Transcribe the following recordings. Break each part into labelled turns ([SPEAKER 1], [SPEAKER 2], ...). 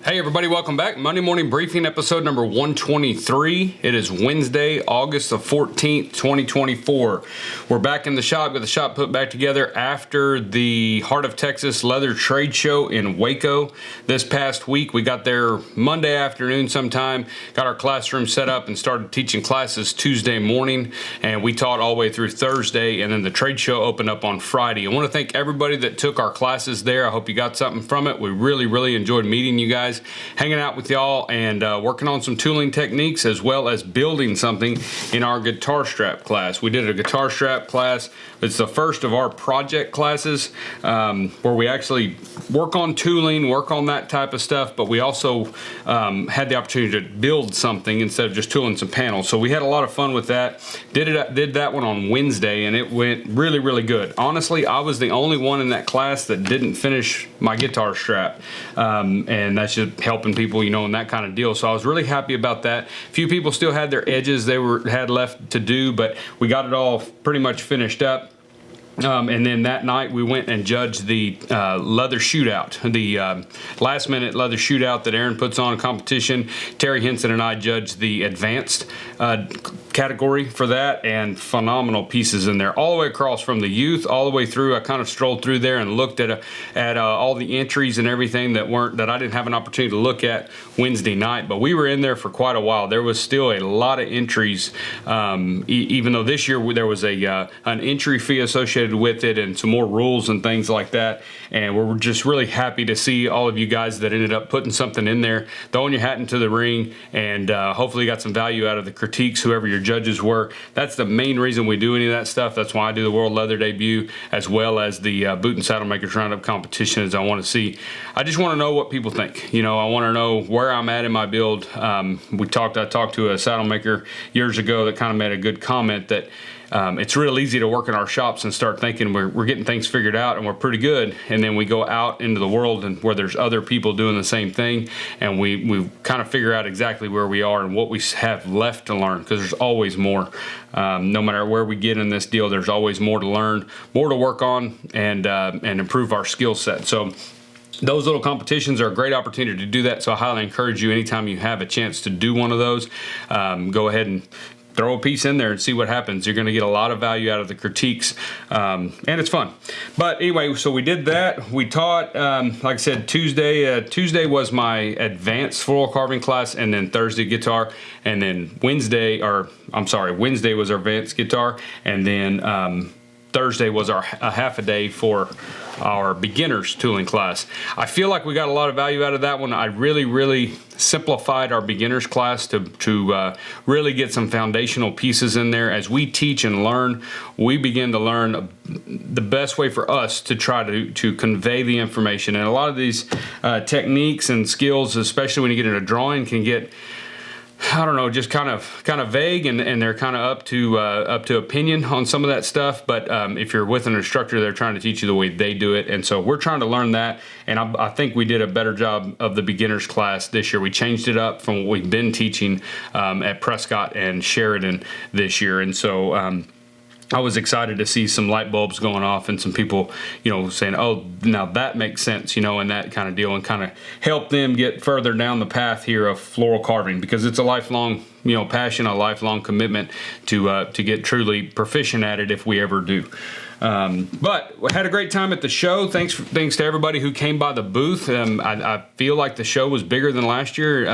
[SPEAKER 1] Hey everybody, welcome back. Monday Morning Briefing, episode number 123. It is Wednesday, August the 14th, 2024. We're back in the shop, got the shop put back together after the Heart of Texas Leather Trade Show in Waco this past week. We got there Monday afternoon sometime, got our classroom set up and started teaching classes Tuesday morning, and we taught all the way through Thursday, and then the trade show opened up on Friday. I want to thank everybody that took our classes there. I hope you got something from it. We really enjoyed meeting you guys, hanging out with y'all, and working on some tooling techniques as well as building something in our guitar strap class. We did a guitar strap class. It's the first of our project classes where we actually work on tooling, work on that type of stuff, but we also had the opportunity to build something instead of just tooling some panels. So we had a lot of fun with that. Did that one on Wednesday, and it went really good. Honestly, I was the only one in that class that didn't finish my guitar strap, and that's just helping people, and that kind of deal. So I was really happy about that. A few people still had their edges they had left to do, but we got it all pretty much finished up. And then that night we went and judged the leather shootout, the last minute leather shootout that Aaron puts on a competition. Terry Henson and I judged the advanced category for that, and phenomenal pieces in there all the way across from the youth all the way through. I kind of strolled through there and looked at all the entries and everything that I didn't have an opportunity to look at Wednesday night, but we were in there for quite a while. There was still a lot of entries, even though this year there was an entry fee associated with it and some more rules and things like that. And we're just really happy to see all of you guys that ended up putting something in there, throwing your hat into the ring, and hopefully got some value out of the critiques, whoever your judges were. That's the main reason we do any of that stuff. That's why I do the World Leather Debut as well as the Boot and Saddle Makers Roundup competition, is I want to see. I just want to know what people think. I want to know where I'm at in my build. I talked to a saddle maker years ago that kind of made a good comment that it's real easy to work in our shops and start thinking we're getting things figured out and we're pretty good, and then we go out into the world and where there's other people doing the same thing, and we kind of figure out exactly where we are and what we have left to learn, because there's always more. No matter where we get in this deal, there's always more to learn, more to work on, and improve our skill set. So those little competitions are a great opportunity to do that. So I highly encourage you, anytime you have a chance to do one of those, go ahead and throw a piece in there and see what happens. You're going to get a lot of value out of the critiques, and it's fun. But anyway, so we did that. We taught, like I said, Tuesday was my advanced floral carving class, and then Thursday guitar, and then Wednesday was our advanced guitar, and then Thursday was a half a day for our beginners tooling class. I feel like we got a lot of value out of that one. I really simplified our beginners class to really get some foundational pieces in there. As we teach and learn, we begin to learn the best way for us to try to convey the information. And a lot of these techniques and skills, especially when you get into drawing, can get, I don't know, just kind of vague, and they're kind of up to opinion on some of that stuff. But if you're with an instructor, they're trying to teach you the way they do it, and so we're trying to learn that. And I think we did a better job of the beginners class this year. We changed it up from what we've been teaching at Prescott and Sheridan this year, and so I was excited to see some light bulbs going off and some people, saying, oh, now that makes sense, and that kind of deal, and kind of help them get further down the path here of floral carving, because it's a lifelong, passion, a lifelong commitment to get truly proficient at it if we ever do. But we had a great time at the show. Thanks to everybody who came by the booth. I feel like the show was bigger than last year.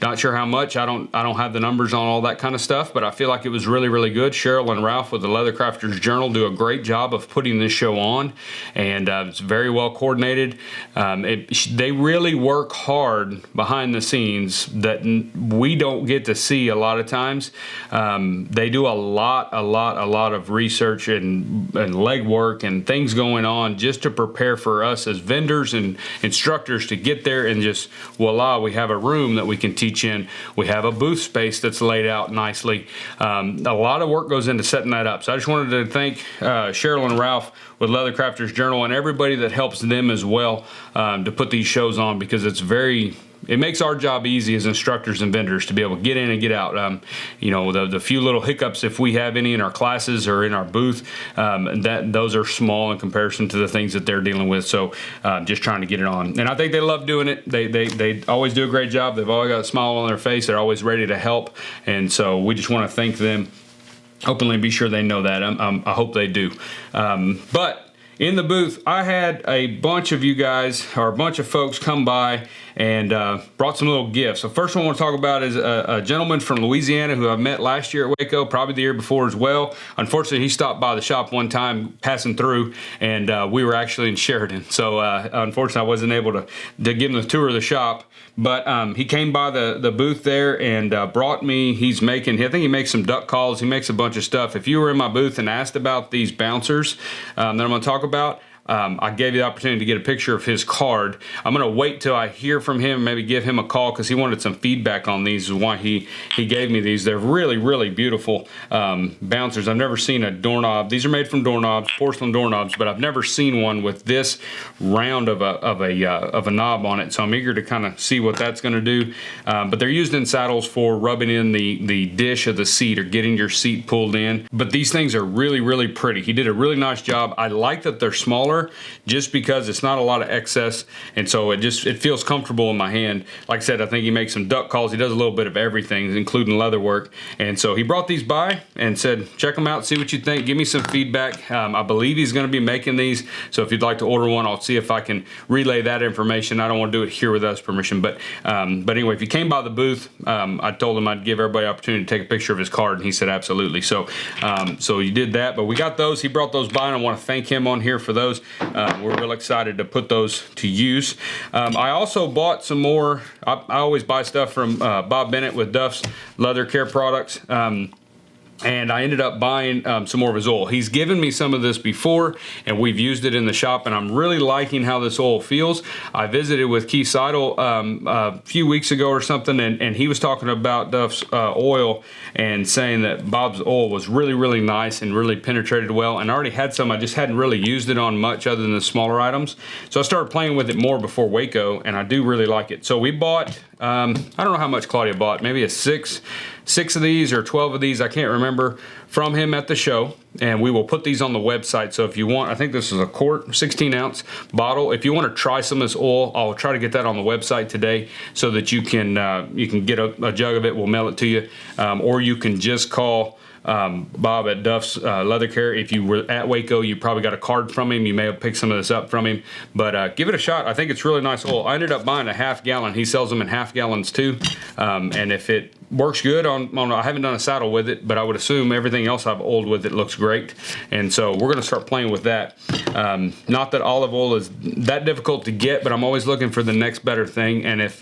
[SPEAKER 1] Not sure how much. I don't have the numbers on all that kind of stuff, but I feel like it was really good. Cheryl and Ralph with the Leather Crafters Journal do a great job of putting this show on, and it's very well coordinated. They really work hard behind the scenes that we don't get to see a lot of times. They do a lot of research and legwork and things going on just to prepare for us as vendors and instructors to get there, and just voila, we have a room that we can teach in. We have a booth space that's laid out nicely. A lot of work goes into setting that up. So I just wanted to thank Cheryl and Ralph with Leather Crafters Journal and everybody that helps them as well to put these shows on, because it's very it makes our job easy as instructors and vendors to be able to get in and get out. You know, the few little hiccups, if we have any in our classes or in our booth, those are small in comparison to the things that they're dealing with. So just trying to get it on. And I think they love doing it. They always do a great job. They've always got a smile on their face. They're always ready to help. And so we just want to thank them openly and be sure they know that. I hope they do. But in the booth, I had a bunch of you guys, or a bunch of folks come by and brought some little gifts. So first one I want to talk about is a gentleman from Louisiana who I met last year at Waco, probably the year before as well. Unfortunately, he stopped by the shop one time passing through, and we were actually in Sheridan. So unfortunately, I wasn't able to give him the tour of the shop. But he came by the booth there and brought me, I think he makes some duck calls. He makes a bunch of stuff. If you were in my booth and asked about these bouncers that I'm going to talk about, I gave you the opportunity to get a picture of his card. I'm going to wait till I hear from him, maybe give him a call because he wanted some feedback on these, is why he gave me these. They're really, really beautiful bouncers. I've never seen a doorknob. These are made from doorknobs, porcelain doorknobs, but I've never seen one with this round of a knob on it. So I'm eager to kind of see what that's going to do. But they're used in saddles for rubbing in the dish of the seat or getting your seat pulled in. But these things are really, really pretty. He did a really nice job. I like that they're smaller, just because it's not a lot of excess, and so it feels comfortable in my hand. Like I said, I think he makes some duck calls. He does a little bit of everything, including leather work. And so he brought these by and said, check them out, see what you think, give me some feedback. I believe he's going to be making these, so if you'd like to order one, I'll see if I can relay that information. I don't want to do it here without his permission, but anyway, if he came by the booth, I told him I'd give everybody an opportunity to take a picture of his card, and he said absolutely. So you did that, but we got those. He brought those by, and I want to thank him on here for those. We're real excited to put those to use. I also bought some more. I always buy stuff from Bob Bennett with Duff's Leather Care Products. And I ended up buying some more of his oil. He's given me some of this before, and we've used it in the shop, and I'm really liking how this oil feels. I visited with Keith Seidel a few weeks ago or something, and he was talking about Duff's oil and saying that Bob's oil was really, really nice and really penetrated well. And I already had some. I just hadn't really used it on much other than the smaller items. So I started playing with it more before Waco, and I do really like it. So we bought, I don't know how much Claudia bought, maybe a six of these or 12 of these, I can't remember, from him at the show, and we will put these on the website. So if you want, I think this is a quart, 16-ounce bottle. If you want to try some of this oil, I'll try to get that on the website today so that you can get a jug of it. We'll mail it to you, or you can just call Bob at Duff's Leather Care. If you were at Waco, you probably got a card from him. You may have picked some of this up from him, but give it a shot. I think it's really nice oil. I ended up buying a half gallon. He sells them in half gallons too, and if it works good on I haven't done a saddle with it, but I would assume everything else I've oiled with it looks great, and so we're going to start playing with that. Not that olive oil is that difficult to get, but I'm always looking for the next better thing, and if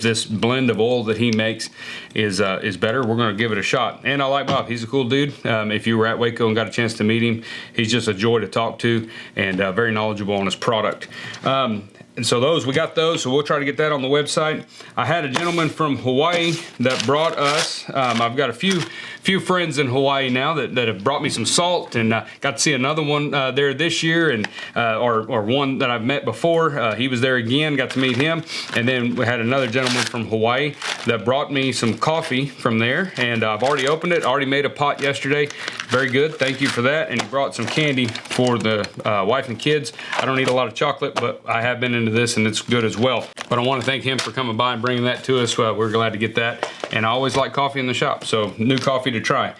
[SPEAKER 1] this blend of oil that he makes is better, we're going to give it a shot. And I like Bob. He's a cool dude. If you were at Waco and got a chance to meet him, he's just a joy to talk to, and very knowledgeable on his product. And so we got those, so we'll try to get that on the website. I had a gentleman from Hawaii that brought us, I've got a few friends in Hawaii now that have brought me some salt, and got to see another one there this year, and or one that I've met before. He was there again, got to meet him. And then we had another gentleman from Hawaii that brought me some coffee from there, and I've already opened it, already made a pot yesterday. Very good, thank you for that. And he brought some candy for the wife and kids. I don't eat a lot of chocolate, but I have been into this, and it's good as well. But I want to thank him for coming by and bringing that to us. We're glad to get that, and I always like coffee in the shop, so new coffee to try.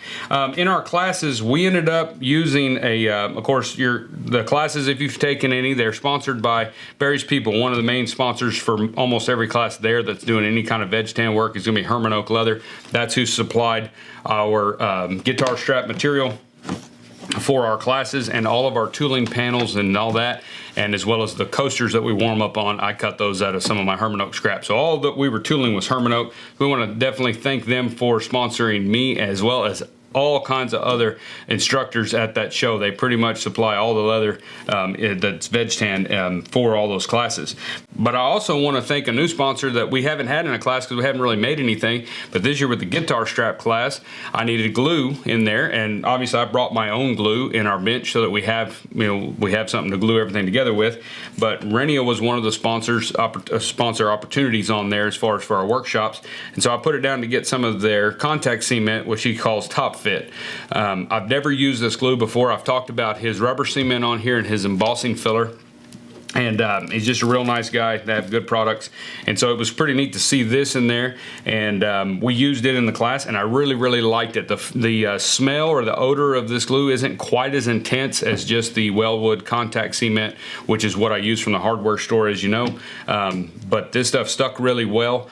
[SPEAKER 1] In our classes, we ended up using of course, the classes, if you've taken any, they're sponsored by Barry's People. One of the main sponsors for almost every class there that's doing any kind of veg tan work is going to be Herman Oak Leather. That's who supplied our guitar strap material for our classes, and all of our tooling panels and all that, and as well as the coasters that we warm up on. I cut those out of some of my Herman Oak scrap. So all that we were tooling was Herman Oak. We want to definitely thank them for sponsoring me, as well as all kinds of other instructors at that show. They pretty much supply all the leather that's veg tan for all those classes. But I also want to thank a new sponsor that we haven't had in a class because we haven't really made anything. But this year with the guitar strap class, I needed glue in there, and obviously I brought my own glue in our bench so that we have something to glue everything together with. But Renia was one of the sponsor opportunities on there as far as for our workshops, and so I put it down to get some of their contact cement, which he calls Top Fit. I've never used this glue before. I've talked about his rubber cement on here and his embossing filler. And he's just a real nice guy. They have good products. And so it was pretty neat to see this in there. And we used it in the class, and I really, really liked it. The smell or the odor of this glue isn't quite as intense as just the Wellwood contact cement, which is what I use from the hardware store, as you know. But this stuff stuck really well.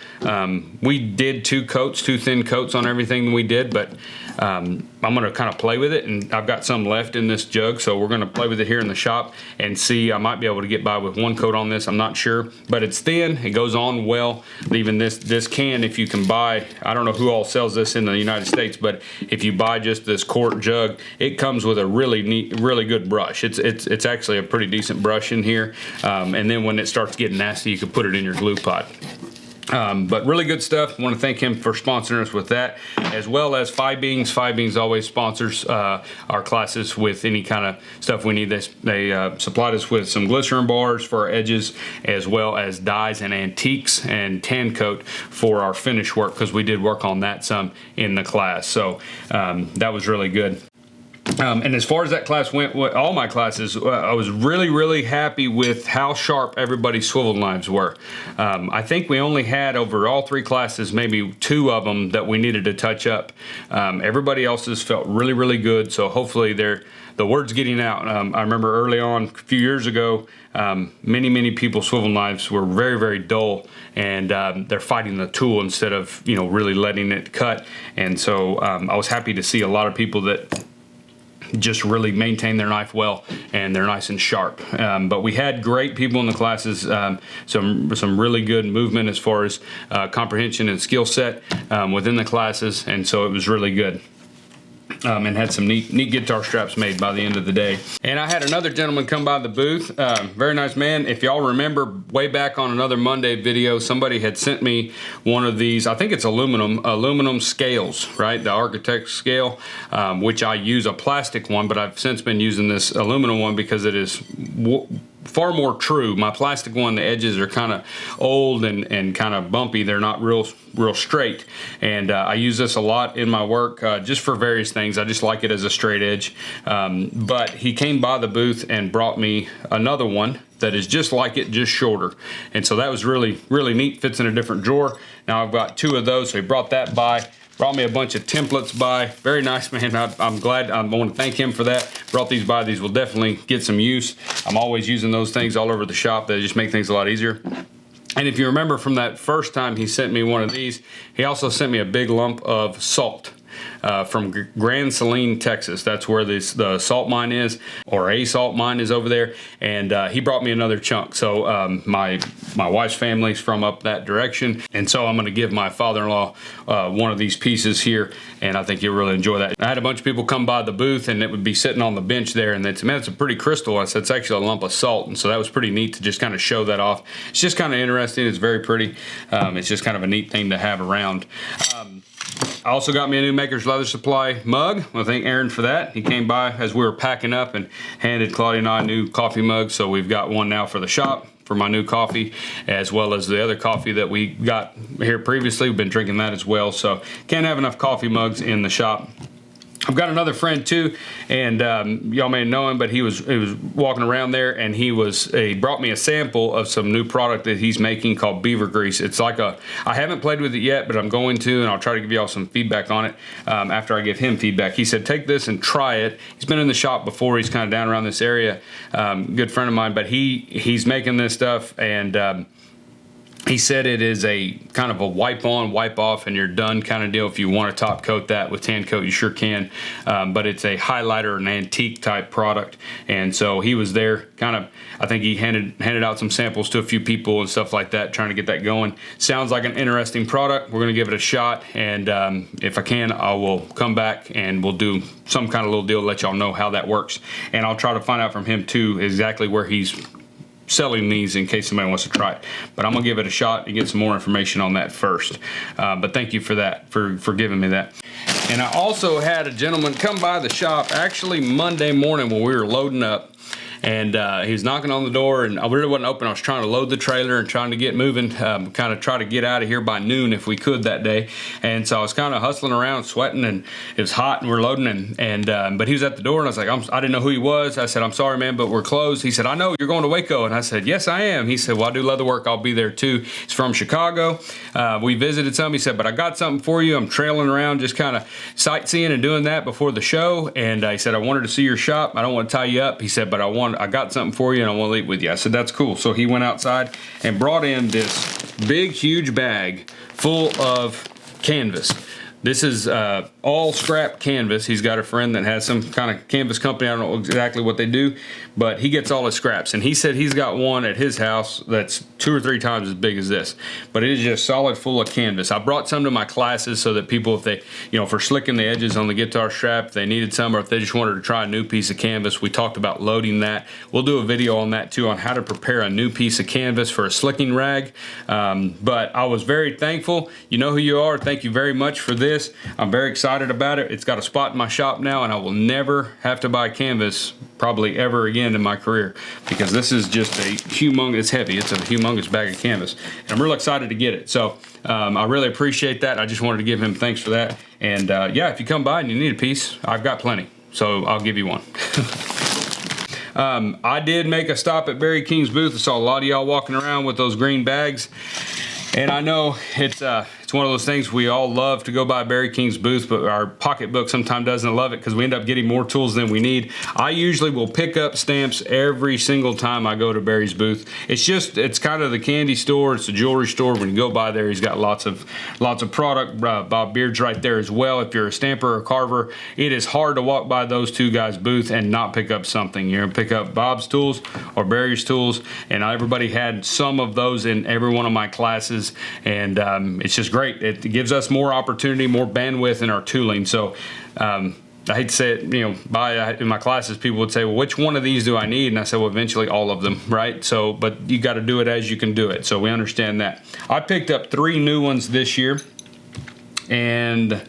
[SPEAKER 1] We did two thin coats on everything we did, but I'm going to kind of play with it, and I've got some left in this jug, so we're going to play with it here in the shop and see. I might be able to get by with one coat on this, I'm not sure, but it's thin, it goes on well. Even this can, if you can buy, I don't know who all sells this in the United States, but if you buy just this quart jug, it comes with a really neat, really good brush. It's actually a pretty decent brush in here, and then when it starts getting nasty, you can put it in your glue pot. But really good stuff. I want to thank him for sponsoring us with that, as well as Phi Beans. Phi Beans always sponsors our classes with any kind of stuff we need. They supplied us with some glycerin bars for our edges, as well as dyes and antiques and tan coat for our finish work, because we did work on that some in the class. So that was really good. And as far as that class went, all my classes, I was really, really happy with how sharp everybody's swivel knives were. I think we only had, over all three classes, maybe two of them that we needed to touch up. Everybody else's felt really, really good, so hopefully the word's getting out. I remember early on, a few years ago, many people's swivel knives were very, very dull, and they're fighting the tool instead of, really letting it cut. And so I was happy to see a lot of people that just really maintain their knife well, and they're nice and sharp. But we had great people in the classes, some really good movement as far as comprehension and skill set within the classes, and so it was really good. And had some neat guitar straps made by the end of the day. And I had another gentleman come by the booth, very nice man. If y'all remember way back on another Monday video, somebody had sent me one of these, I think it's aluminum scales, right? The architect scale, which I use a plastic one, but I've since been using this aluminum one because it is far more true. My plastic one, the edges are kind of old and kind of bumpy. They're not real straight. And I use this a lot in my work just for various things. I just like it as a straight edge. But he came by the booth and brought me another one that is just like it, just shorter. And so that was really, really neat. Fits in a different drawer. Now I've got two of those, so he brought that by. Brought me a bunch of templates by. Very nice, man. I'm glad. I want to thank him for that. Brought these by. These will definitely get some use. I'm always using those things all over the shop. They just make things a lot easier. And if you remember from that first time he sent me one of these, he also sent me a big lump of salt. From Grand Saline, Texas. That's where the salt mine is, or a salt mine is over there. And he brought me another chunk. So my wife's family's from up that direction, and so I'm going to give my father-in-law one of these pieces here, and I think you'll really enjoy that. I had a bunch of people come by the booth, and it would be sitting on the bench there, and they'd say, man, it's a pretty crystal. I said, it's actually a lump of salt, and so that was pretty neat to just kind of show that off. It's just kind of interesting. It's very pretty. It's just kind of a neat thing to have around. I also got me a new Maker's Leather Supply mug. I want to thank Aaron for that. He came by as we were packing up and handed Claudia and I new coffee mugs. So we've got one now for the shop for my new coffee, as well as the other coffee that we got here previously. We've been drinking that as well. So can't have enough coffee mugs in the shop. I've got another friend too, and y'all may know him, but he was walking around there, and he brought me a sample of some new product that he's making called beaver grease. It's like I haven't played with it yet, but I'm going to, and I'll try to give y'all some feedback on it after I give him feedback. He said, take this and try it. He's been in the shop before. He's kind of down around this area, good friend of mine, but he's making this stuff, and He said it is a kind of a wipe on, wipe off, and you're done kind of deal. If you want to top coat that with tan coat, you sure can. But it's a highlighter, an antique type product. And so he was there kind of, I think he handed out some samples to a few people and stuff like that, trying to get that going. Sounds like an interesting product. We're going to give it a shot. And if I can, I will come back and we'll do some kind of little deal to let y'all know how that works. And I'll try to find out from him too exactly where he's selling these in case somebody wants to try it. But I'm gonna give it a shot and get some more information on that first. But thank you for that, for giving me that. And I also had a gentleman come by the shop actually Monday morning when we were loading up. And he was knocking on the door, and I really wasn't open. I was trying to load the trailer and trying to get moving, kind of try to get out of here by noon if we could that day. And so I was kind of hustling around, sweating, and it was hot, and we're loading. But he was at the door, and I was like, I didn't know who he was. I said, I'm sorry, man, but we're closed. He said, I know you're going to Waco. And I said, yes, I am. He said, well, I do leather work. I'll be there too. He's from Chicago. We visited some. He said, but I got something for you. I'm trailing around, just kind of sightseeing and doing that before the show. And he said, I wanted to see your shop. I don't want to tie you up. He said, but I got something for you and I want to leave with you. I said, that's cool. So he went outside and brought in this big, huge bag full of canvas. This is all scrap canvas. He's got a friend that has some kind of canvas company. I don't know exactly what they do, but he gets all his scraps. And he said he's got one at his house that's 2 or 3 times as big as this. But it is just solid full of canvas. I brought some to my classes so that people, if they, for slicking the edges on the guitar strap, if they needed some, or if they just wanted to try a new piece of canvas, we talked about loading that. We'll do a video on that too, on how to prepare a new piece of canvas for a slicking rag. But I was very thankful. You know who you are. Thank you very much for this. I'm very excited about it. It's got a spot in my shop now, and I will never have to buy canvas probably ever again in my career, because this is just a humongous, it's heavy. It's a humongous bag of canvas, and I'm really excited to get it. So I really appreciate that. I just wanted to give him thanks for that. And yeah, if you come by and you need a piece, I've got plenty, so I'll give you one. I did make a stop at Barry King's booth. I saw a lot of y'all walking around with those green bags. And I know it's one of those things we all love to go by Barry King's booth, but our pocketbook sometimes doesn't love it because we end up getting more tools than we need. I usually will pick up stamps every single time I go to Barry's booth. It's kind of the candy store, it's the jewelry store. When you go by there, he's got lots of product. Bob Beard's right there as well. If you're a stamper or a carver, it is hard to walk by those two guys' booth and not pick up something. You're gonna pick up Bob's tools or Barry's tools, and everybody had some of those in every one of my classes. And it's just great. It gives us more opportunity, more bandwidth in our tooling. So I hate to say it, in my classes, people would say, well, which one of these do I need? And I said, well, eventually all of them, right? So, but you got to do it as you can do it. So we understand that. I picked up 3 new ones this year, and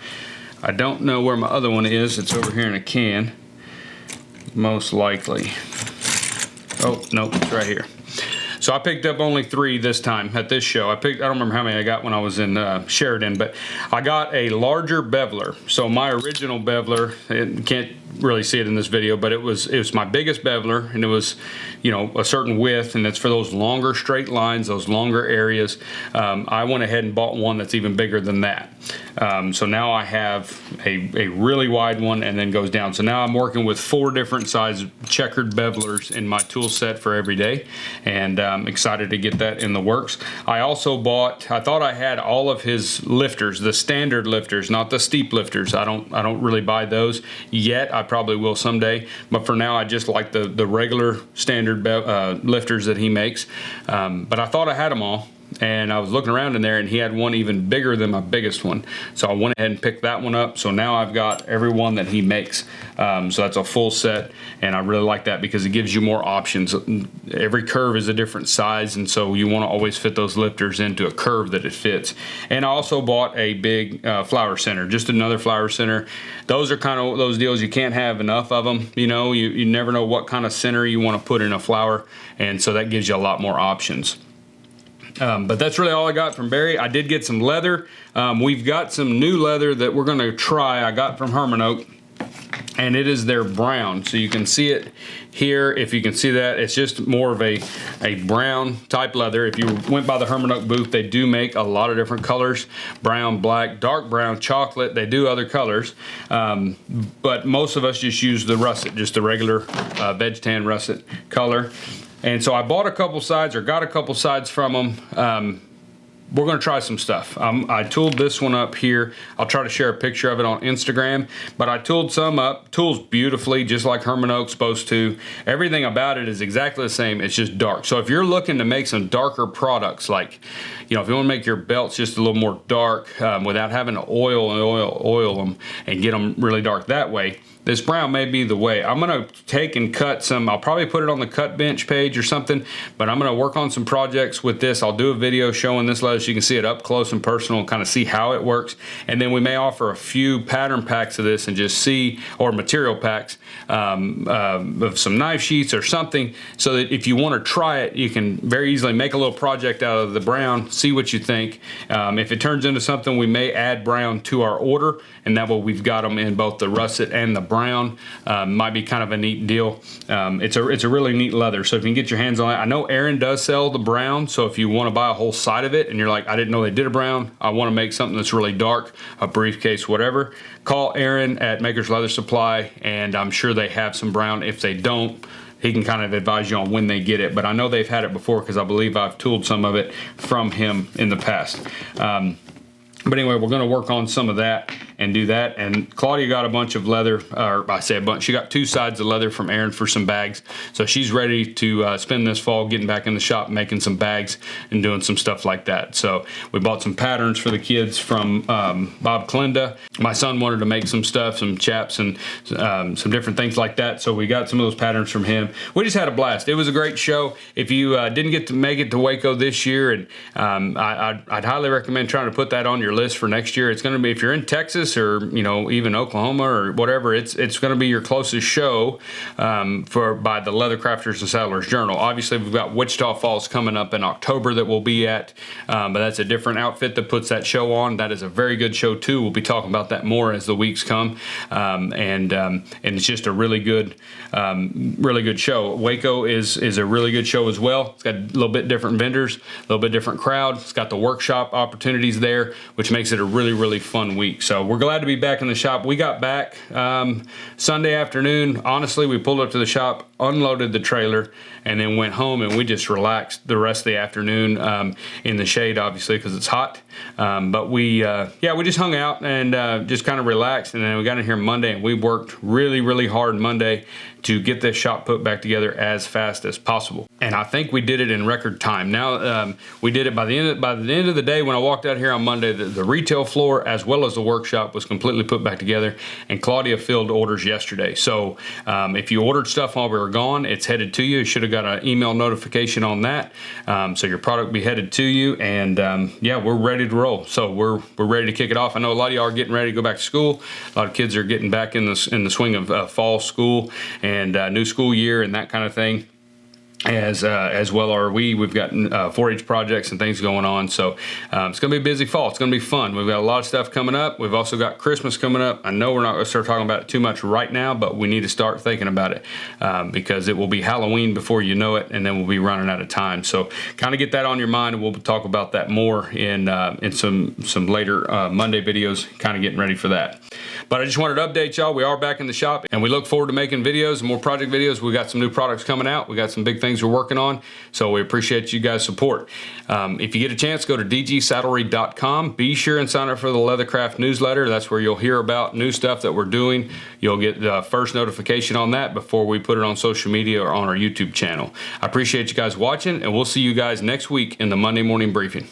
[SPEAKER 1] I don't know where my other one is. It's over here in a can, most likely. Oh, no, it's right here. So I picked up only 3 this time at this show. I don't remember how many I got when I was in Sheridan, but I got a larger beveler. So my original beveler, you can't really see it in this video, but it was my biggest beveler, and it was, a certain width, and it's for those longer straight lines, those longer areas. I went ahead and bought one that's even bigger than that. So now I have a really wide one and then goes down. So now I'm working with 4 different size checkered bevelers in my tool set for every day, and I'm excited to get that in the works. I also I thought I had all of his lifters, the standard lifters, not the steep lifters. I don't really buy those yet. I probably will someday, but for now I just like the regular standard lifters that he makes. But I thought I had them all, and I was looking around in there, and he had one even bigger than my biggest one. So I went ahead and picked that one up. So now I've got every one that he makes. So that's a full set, and I really like that because it gives you more options. Every curve is a different size, and so you want to always fit those lifters into a curve that it fits. And I also bought a big flower center, just another flower center. Those are kind of those deals, you can't have enough of them. You never know what kind of center you want to put in a flower, and so that gives you a lot more options. But that's really all I got from Barry. I did get some leather. We've got some new leather that we're going to try. I got from Herman Oak, and it is their brown. So you can see it here. If you can see that, it's just more of a brown type leather. If you went by the Herman Oak booth, they do make a lot of different colors: brown, black, dark brown, chocolate. They do other colors, but most of us just use the russet, just the regular veg tan russet color. And so I bought a couple sides, or got a couple sides from them. we're going to try some stuff. I tooled this one up here. I'll try to share a picture of it on Instagram, but I tooled some up. Tools beautifully, just like Herman Oak's supposed to. Everything about it is exactly the same. It's just dark. So if you're looking to make some darker products, like, you know, if you want to make your belts just a little more dark without having to oil them and get them really dark that way, this brown may be the way. I'm gonna take and cut some, I'll probably put it on the cut bench page or something, but I'm gonna work on some projects with this. I'll do a video showing this leather so you can see it up close and personal and kind of see how it works. And then we may offer a few pattern packs of this and just see, or material packs of some knife sheets or something, so that if you wanna try it, you can very easily make a little project out of the brown, see what you think. If it turns into something, we may add brown to our order, and that way we've got them in both the russet and the brown. Might be kind of a neat deal. It's a really neat leather, so if you can get your hands on it. I know Aaron does sell the brown, so if you want to buy a whole side of it and you're like, I didn't know they did a brown, I want to make something that's really dark, a briefcase, whatever, call Aaron at Maker's Leather Supply, and I'm sure they have some brown. If they don't, he can kind of advise you on when they get it, but I know they've had it before because I believe I've tooled some of it from him in the past. But anyway, we're going to work on some of that and do that. And Claudia got a bunch of leather, or I say a bunch, she got 2 sides of leather from Aaron for some bags. So she's ready to spend this fall getting back in the shop, making some bags and doing some stuff like that. So we bought some patterns for the kids from Bob Kalinda. My son wanted to make some stuff, some chaps and some different things like that. So we got some of those patterns from him. We just had a blast. It was a great show. If you didn't get to make it to Waco this year, and I'd highly recommend trying to put that on your list for next year. It's going to be, if you're in Texas or, you know, even Oklahoma or whatever, it's going to be your closest show by the Leather Crafters and Saddlers Journal. Obviously, we've got Wichita Falls coming up in October that we'll be at, but that's a different outfit that puts that show on. That is a very good show too. We'll be talking about that more as the weeks come, and it's just a really good show. Waco is a really good show as well. It's got a little bit different vendors, a little bit different crowd. It's got the workshop opportunities there, which makes it a really fun week. So we're glad to be back in the shop. We got back Sunday afternoon. Honestly, we pulled up to the shop, unloaded the trailer, and then went home, and we just relaxed the rest of the afternoon in the shade, obviously, because it's hot. But we just hung out and just kind of relaxed, and then we got in here Monday, and we worked really hard Monday to get this shop put back together as fast as possible. And I think we did it in record time. Now, we did it by the end of the day. When I walked out here on Monday, the retail floor as well as the workshop was completely put back together, and Claudia filled orders yesterday. So if you ordered stuff while we were gone, it's headed to you. You should have got an email notification on that. So your product will be headed to you, and yeah, we're ready to roll. So we're ready to kick it off. I know a lot of y'all are getting ready to go back to school. A lot of kids are getting back in the swing of fall school and new school year and that kind of thing. As well are we. We've got 4-H projects and things going on. So it's going to be a busy fall. It's going to be fun. We've got a lot of stuff coming up. We've also got Christmas coming up. I know we're not going to start talking about it too much right now, but we need to start thinking about it because it will be Halloween before you know it, and then we'll be running out of time. So kind of get that on your mind, and we'll talk about that more in some later Monday videos, kind of getting ready for that. But I just wanted to update y'all. We are back in the shop, and we look forward to making videos, more project videos. We got some new products coming out. We got some big things we're working on, so we appreciate you guys' support. If you get a chance, go to dgsaddlery.com. Be sure and sign up for the Leathercraft newsletter. That's where you'll hear about new stuff that we're doing. You'll get the first notification on that before we put it on social media or on our YouTube channel. I appreciate you guys watching, and we'll see you guys next week in the Monday morning briefing.